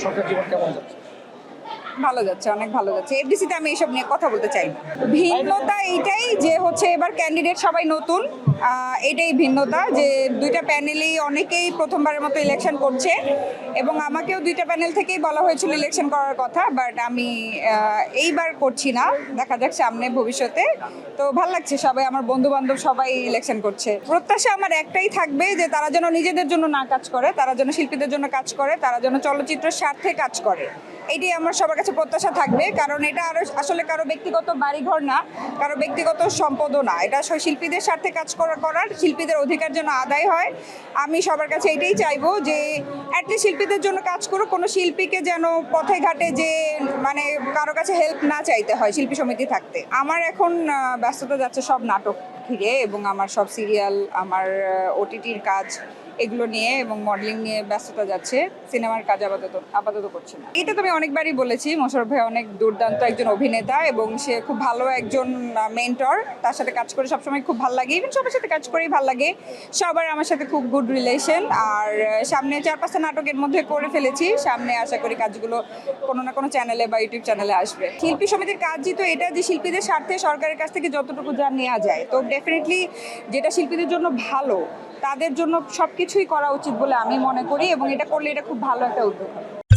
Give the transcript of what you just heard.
সংসার জীবন কেমন যাচ্ছে? ভালো যাচ্ছে, অনেক ভালো যাচ্ছে। এফডিসিতে আমি এসব নিয়ে কথা বলতে চাই না। ভিন্নতা এইটাই যে হচ্ছে এবার ক্যান্ডিডেট সবাই নতুন, এটাই ভিন্নতা যে দুইটা প্যানেলেই অনেকেই প্রথমবারের মতো ইলেকশন করছে এবং আমাকেও দুইটা প্যানেল থেকেই বলা হয়েছিল ইলেকশন করার কথা, বাট আমি এইবার করছি না, দেখা যাক সামনে ভবিষ্যতে। তো ভালো লাগছে, সবাই আমার বন্ধু বান্ধব সবাই ইলেকশন করছে। প্রত্যাশা আমার একটাই থাকবে যে তারা যেন নিজেদের জন্য না কাজ করে, তারা যেন শিল্পীদের জন্য কাজ করে, তারা যেন চলচ্চিত্রের স্বার্থে কাজ করে। এটাই আমার সবার কাছে প্রত্যাশা থাকবে, কারণ এটা আরো আসলে কারো ব্যক্তিগত বাড়িঘর না, কারো ব্যক্তিগত সম্পদও না, এটা শিল্পীদের স্বার্থে কাজ করার শিল্পীদের অধিকার যেন আদায় হয়। আমি সবার কাছে এটাই চাইবো যে অ্যাটলিস্ট শিল্পীদের জন্য কাজ করুক, কোনো শিল্পীকে যেন পথে ঘাটে যে মানে কারো কাছে হেল্প না চাইতে হয় শিল্পী সমিতি থাকতে। আমার এখন ব্যস্ততা যাচ্ছে সব নাটক ঘিরে এবং আমার সব সিরিয়াল, আমার ওটিটির কাজ, এগুলো নিয়ে এবং মডেলিং নিয়ে ব্যস্ততা যাচ্ছে। সিনেমার কাজ আপাতত করছি না। এটা তো আমি অনেকবারই বলেছি, মোশাররফ ভাই অনেক দুর্দান্ত একজন অভিনেতা এবং সে খুব ভালো একজন মেন্টর। তার সাথে কাজ করে সবসময় খুব ভালো লাগে, ইভেন সবার সাথে কাজ করেই ভালো লাগে। সবার আমার সাথে খুব গুড রিলেশন। আর সামনে 4-5টা নাটকের মধ্যে করে ফেলেছি, সামনে আশা করি কাজগুলো কোনো না কোনো চ্যানেলে বা ইউটিউব চ্যানেলে আসবে। শিল্পী সমিতির কাজই তো এটা যে শিল্পীদের স্বার্থে সরকারের কাছ থেকে যতটুকু যা নেওয়া যায়, তো ডেফিনেটলি যেটা শিল্পীদের জন্য ভালো তাদের জন্য সবকিছুই করা উচিত বলে আমি মনে করি এবং এটা করলে এটা খুব ভালো একটা উদ্যোগ হবে।